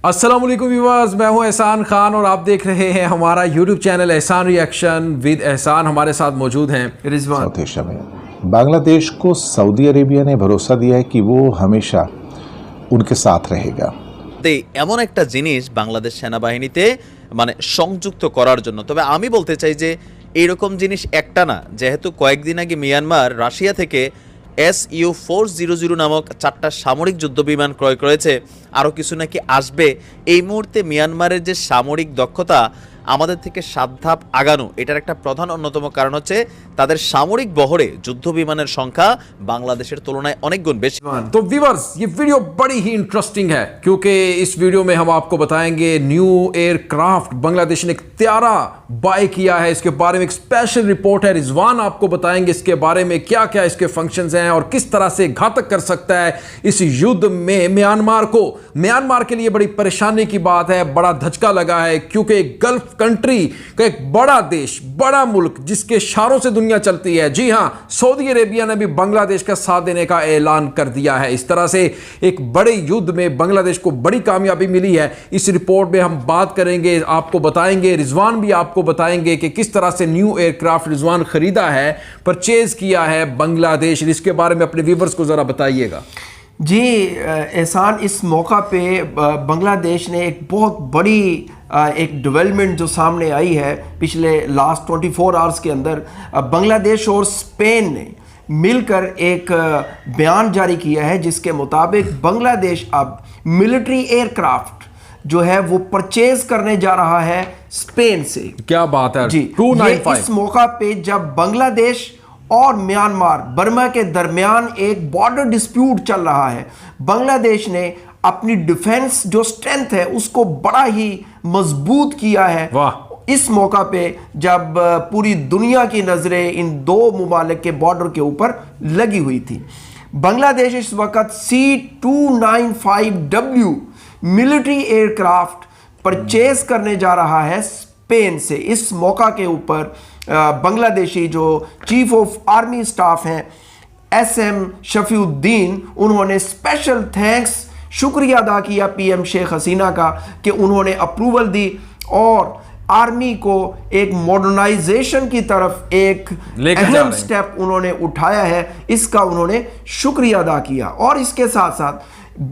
अस्सलाम वालेकुम व्यूअर्स, मैं हूं एहसान खान और आप देख रहे हैं हमारा यूट्यूब चैनल एहसान रिएक्शन विद एहसान। हमारे साथ मौजूद हैं रिजवान। साउथ एशिया में बांग्लादेश को सऊदी अरेबिया ने भरोसा दिया है कि वो हमेशा उनके साथ रहेगा। এমন একটা জিনিস বাংলাদেশ সেনাবাহিনীতে মানে সংযুক্ত করার জন্য, তবে আমি বলতে চাই যে এইরকম জিনিস একটা না, যেহেতু কয়েকদিন আগে মিয়ানমার রাশিয়া থেকে SU-400 নামক 4টা সামরিক যুদ্ধবিমান ক্রয় করেছে, আরও কিছু নাকি আসবে। এই মুহূর্তে মিয়ানমারের যে সামরিক দক্ষতা আমাদের থেকে 7 ধাপ আগানো, এটার একটা প্রধান অন্যতম কারণ হচ্ছে তাদের সামরিক বহরে যুদ্ধ বিমানের সংখ্যা বাংলাদেশের তুলনায় অনেক গুণ বেশি। तो व्यूअर्स, ये वीडियो बड़ी ही इंटरेस्टिंग है क्योंकि इस वीडियो में हम आपको बताएंगे न्यू एयरक्राफ्ट बांग्लादेश ने इख्तियारा बाय किया है। इसके बारे में एक स्पेशल रिपोर्ट है, रिजवान आपको बताएंगे इसके बारे में क्या क्या इसके फंक्शंस हैं और किस तरह से घातक कर सकता है इस युद्ध में म्यांमार को। म्यांमार के लिए बड़ी परेशानी की बात है, बड़ा धचका लगा है क्योंकि गल्फ कंट्री का एक बड़ा देश, बड़ा मुल्क जिसके इशारों से दुनिया चलती है, जी हां, सऊदी अरेबिया ने भी बांग्लादेश का साथ देने का ऐलान कर दिया है। इस तरह से एक बड़े युद्ध में बांग्लादेश को बड़ी कामयाबी मिली है। इस रिपोर्ट में हम बात करेंगे, आपको बताएंगे, रिजवान भी आपको बताएंगे कि किस तरह से न्यू एयरक्राफ्ट रिजवान खरीदा है, परचेज किया है बांग्लादेश। इसके बारे में अपने व्यूअर्स को जरा बताइएगा। जी एहसान, इस मौका पे बांग्लादेश ने एक बहुत बड़ी एक डेवलपमेंट जो सामने आई है पिछले लास्ट 24 आवर्स के अंदर, बांग्लादेश और स्पेन ने मिलकर एक बयान जारी किया है जिसके मुताबिक बांग्लादेश अब मिलिट्री एयरक्राफ्ट जो है वो परचेज करने जा रहा है स्पेन से। क्या बात है जी, 295। इस मौका पे जब बांग्लादेश और म्यांमार बर्मा के दरमियान एक बॉर्डर डिस्प्यूट चल रहा है, बांग्लादेश ने अपनी डिफेंस जो स्ट्रेंथ है उसको बड़ा ही मजबूत किया है। वाह। इस मौका पे जब पूरी दुनिया की नजरें इन दो मुमालिक के बॉर्डर के ऊपर लगी हुई थी, बांग्लादेश इस वक्त C-295W मिलिट्री एयरक्राफ्ट परचेज करने जा रहा है स्पेन से। इस मौका के ऊपर बांग्लादेशी जो चीफ ऑफ आर्मी स्टाफ हैं SM शफीउद्दीन, उन्होंने स्पेशल थैंक्स, शुक्रिया अदा किया PM शेख हसीना का कि उन्होंने अप्रूवल दी और आर्मी को एक मॉडर्नाइजेशन की तरफ एक अहम स्टेप उन्होंने उठाया है, इसका उन्होंने शुक्रिया अदा किया। और इसके साथ साथ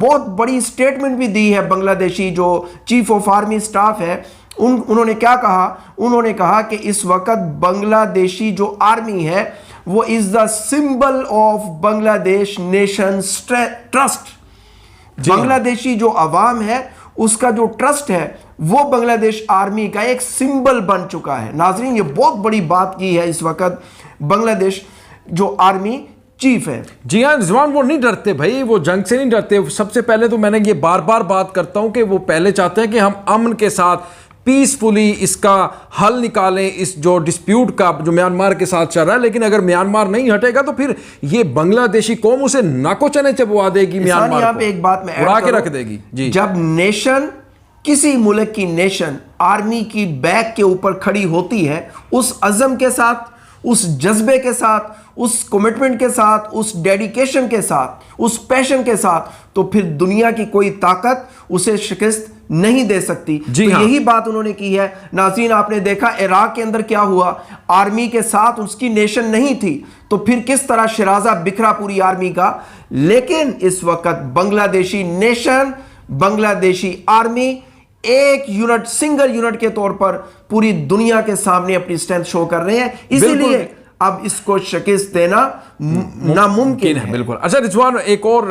बहुत बड़ी स्टेटमेंट भी दी है बांग्लादेशी जो चीफ ऑफ आर्मी स्टाफ है। उन्होंने क्या कहा? उन्होंने कहा कि इस वक्त बांग्लादेशी जो आर्मी है वो is the symbol of Bangladesh nation trust. Bangladeshi जो अवाम है उसका जो ट्रस्ट है वो बांग्लादेश आर्मी का एक सिंबल बन चुका है। नाजरीन, ये बहुत बड़ी बात की है इस वक्त बांग्लादेश जो आर्मी चीफ है। जी हाँ रिजवान, वो नहीं डरते भाई, वो जंग से नहीं डरते। सबसे पहले तो मैंने ये बार बार बात करता हूं कि वो पहले चाहते हैं कि हम अमन के साथ पीसफुली इसका हल निकालें, इस जो डिस्प्यूट का जो म्यांमार के साथ चल रहा है। लेकिन अगर म्यांमार नहीं हटेगा तो फिर ये बांग्लादेशी कौम उसे नाको चने चबवा देगी, म्यांमार यहाँ पे एक बात मैं उड़ा के रख देगी। जी, जब नेशन, किसी मुल्क की नेशन आर्मी की बैक के ऊपर खड़ी होती है, उस अज़म के साथ, उस जज्बे के साथ, उस कमिटमेंट के साथ, उस डेडिकेशन के साथ, उस पैशन के साथ, तो फिर दुनिया की कोई ताकत उसे शिकस्त नहीं दे सकती। तो यही बात उन्होंने की है। नाज़रीन, आपने देखा इराक के अंदर क्या हुआ, आर्मी के साथ उसकी नेशन नहीं थी, तो फिर किस तरह शिराजा बिखरा पूरी आर्मी का। लेकिन इस वक्त बांग्लादेशी नेशन, बांग्लादेशी आर्मी एक यूनिट, सिंगल यूनिट के तौर पर पूरी दुनिया के सामने अपनी स्ट्रेंथ शो कर रहे हैं। इसीलिए अब इसको शिकस्त देना नामुमकिन है। बिल्कुल। अच्छा रिजवान, एक और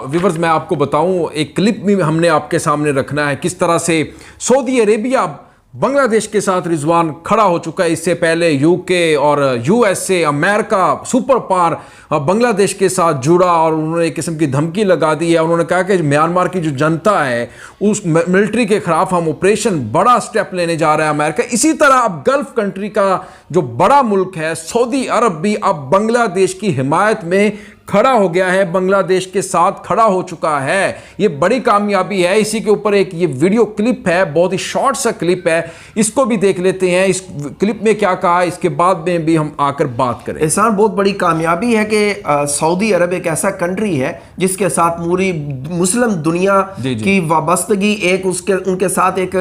व्यूअर्स मैं आपको बताऊं, एक क्लिप भी हमने आपके सामने रखना है किस तरह से सऊदी अरेबिया बांग्लादेश के साथ रिजवान खड़ा हो चुका है। इससे पहले UK और USA, America super power Bangladesh के साथ जुड़ा और उन्होंने एक किस्म की धमकी लगा दी है। उन्होंने कहा कि म्यांमार की जो जनता है उस मिलिट्री के खिलाफ हम ऑपरेशन, बड़ा स्टेप लेने जा रहा है अमेरिका। इसी तरह अब गल्फ कंट्री का जो बड़ा मुल्क है सऊदी अरब भी अब बांग्लादेश की हिमायत में खड़ा हो गया है, बांग्लादेश के साथ खड़ा हो चुका है। ये बड़ी कामयाबी है। इसी के ऊपर एक ये वीडियो क्लिप है, बहुत ही शॉर्ट सा क्लिप है, इसको भी देख लेते हैं। इस क्लिप में क्या कहा, इसके बाद में भी हम आकर बात करें। एहसान, बहुत बड़ी कामयाबी है कि सऊदी अरब एक ऐसा कंट्री है जिसके साथ पूरी मुस्लिम दुनिया की वाबस्तगी एक उनके साथ एक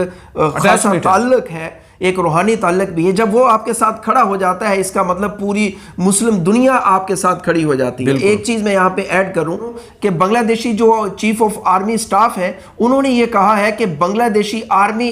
खासा ताल्लुक है, एक रूहानी ताल्लुक भी है। जब वो आपके साथ खड़ा हो जाता है, इसका मतलब पूरी मुस्लिम दुनिया आपके साथ खड़ी हो जाती है। एक चीज मैं यहाँ पे ऐड करूं कि बांग्लादेशी जो चीफ ऑफ आर्मी स्टाफ है, उन्होंने ये कहा है कि बांग्लादेशी आर्मी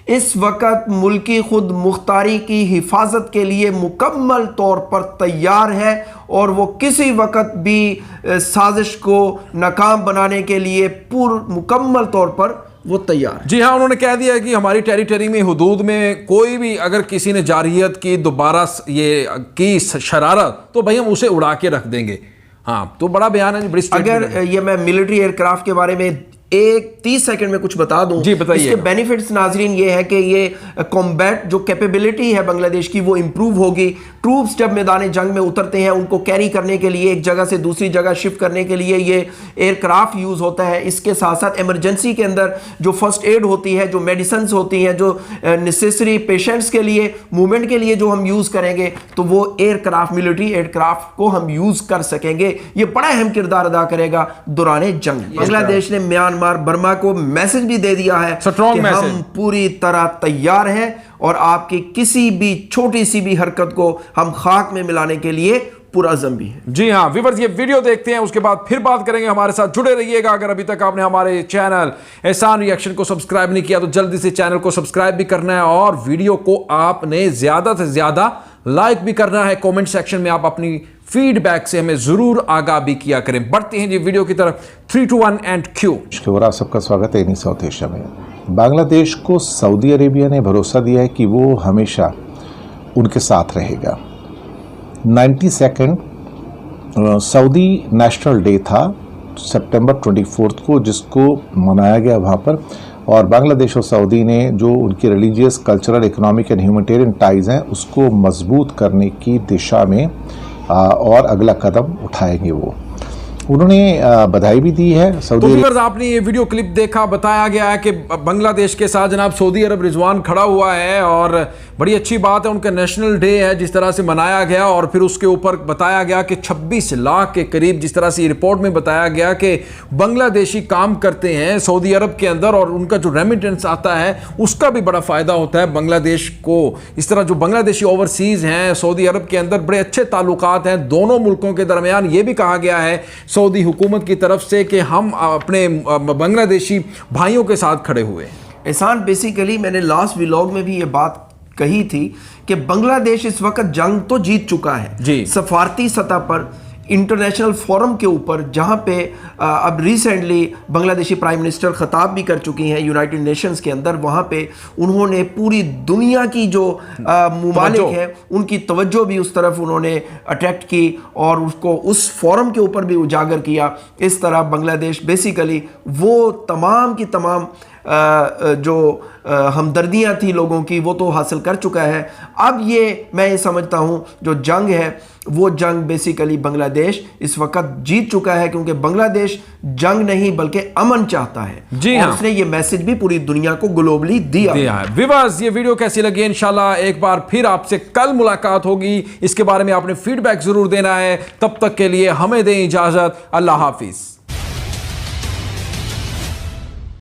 इस वक्त मुल्की खुद मुख्तारी की हिफाजत के लिए मुकम्मल तौर पर तैयार है और वो किसी वक्त भी साजिश को नाकाम बनाने के लिए मुकम्मल तौर पर वो तैयार है। जी हाँ, उन्होंने कह दिया कि हमारी टेरिटरी में, हुदूद में कोई भी अगर किसी ने जारहियत की, दोबारा ये की शरारत, तो भाई हम उसे उड़ा के रख देंगे। हाँ, तो बड़ा बयान है, बड़ी अगर ये मैं मिलिट्री एयरक्राफ्ट के बारे में 30 सेकंड में कुछ बता दूं, जी बताइए। इसके बेनिफिट्स नाजरीन ये है कि ये कॉम्बैट जो कैपेबिलिटी है बांग्लादेश की वो इंप्रूव होगी। ट्रूप्स जब मैदान जंग में उतरते हैं, उनको कैरी करने के लिए, एक जगह से दूसरी जगह शिफ्ट करने के लिए ये एयरक्राफ्ट यूज होता है। इसके साथ साथ इमरजेंसी के अंदर जो फर्स्ट एड होती है, जो मेडिसिन होती हैं, जो नेसेसरी पेशेंट्स के लिए मूवमेंट के लिए जो हम यूज करेंगे, तो वो एयरक्राफ्ट, मिलिट्री एयरक्राफ्ट को हम यूज कर सकेंगे। ये बड़ा अहम किरदार अदा करेगा दौरान जंग। बांग्लादेश ने म्यांमार, बर्मा को मैसेज भी दे दिया है कि हम पूरी तरह तैयार हैं और आपकी किसी भी छोटी सी भी हरकत को हम खाक में मिलाने के लिए पुरअज़म भी है। जी हाँ व्यूअर्स, ये वीडियो देखते हैं, उसके बाद फिर बात करेंगे। हमारे साथ जुड़े रहिएगा। अगर अभी तक आपने हमारे चैनल एहसान रिएक्शन को सब्सक्राइब नहीं किया तो जल्दी से चैनल को सब्सक्राइब भी करना है और वीडियो को आपने ज्यादा से ज्यादा लाइक भी करना है। कमेंट सेक्शन में आप अपनी फीडबैक से हमें जरूर आगाह भी किया करें। बढ़ते हैं जी वीडियो की तरफ। 3, 2, 1 एंड क्यू। आप सबका स्वागत है इन्हीं साउथ एशिया में। बांग्लादेश को सऊदी अरेबिया ने भरोसा दिया है कि वो हमेशा उनके साथ रहेगा। 92nd सऊदी नेशनल डे था सितंबर 24 को, जिसको मनाया गया वहाँ पर, और बांग्लादेश और सऊदी ने जो उनकी religious, cultural, economic and humanitarian ties हैं उसको मजबूत करने की दिशा में और अगला कदम उठाएंगे। वो उन्होंने बधाई भी दी है। तो व्यूअर्स, आपने ये वीडियो क्लिप देखा, बताया गया है कि बांग्लादेश के साथ जनाब सऊदी अरब रिजवान खड़ा हुआ है और बड़ी अच्छी बात है। उनका नेशनल डे है जिस तरह से मनाया गया, और फिर उसके ऊपर बताया गया कि 26 लाख के करीब, जिस तरह से रिपोर्ट में बताया गया कि बांग्लादेशी काम करते हैं सऊदी अरब के अंदर और उनका जो रेमिटेंस आता है उसका भी बड़ा फ़ायदा होता है बांग्लादेश को। इस तरह जो बांग्लादेशी ओवरसीज़ हैं सऊदी अरब के अंदर, बड़े अच्छे ताल्लुकात हैं दोनों मुल्कों के दरमियान। ये भी कहा गया है सऊदी हुकूमत की तरफ से कि हम अपने बांग्लादेशी भाइयों के साथ खड़े हुए हैं। एहसान, बेसिकली मैंने लास्ट व्लॉग में भी ये बात कही थी कि बांग्लादेश इस वक्त जंग तो जीत चुका है जी। सफारती सतह पर, इंटरनेशनल फोरम के ऊपर, जहां पे अब रिसेंटली बांग्लादेशी प्राइम मिनिस्टर खिताब भी कर चुकी हैं यूनाइटेड नेशंस के अंदर। वहां पे उन्होंने पूरी दुनिया की जो मुमालिक है उनकी तवज्जो भी उस तरफ उन्होंने अट्रैक्ट की और उसको उस फोरम के ऊपर भी उजागर किया। इस तरह बांग्लादेश बेसिकली वो तमाम की तमाम जो हमदर्दियाँ थी लोगों की वो तो हासिल कर चुका है। अब ये मैं ये समझता हूँ जो जंग है वो जंग बेसिकली बांग्लादेश इस वक्त जीत चुका है, क्योंकि बांग्लादेश जंग नहीं बल्कि अमन चाहता है। जी हाँ, उसने ये मैसेज भी पूरी दुनिया को ग्लोबली दिया है। व्यूअर्स, ये वीडियो कैसी लगी? इंशाल्लाह एक बार फिर आपसे कल मुलाकात होगी। इसके बारे में आपने फीडबैक जरूर देना है। तब तक के लिए हमें दें इजाजत। अल्लाह हाफिज।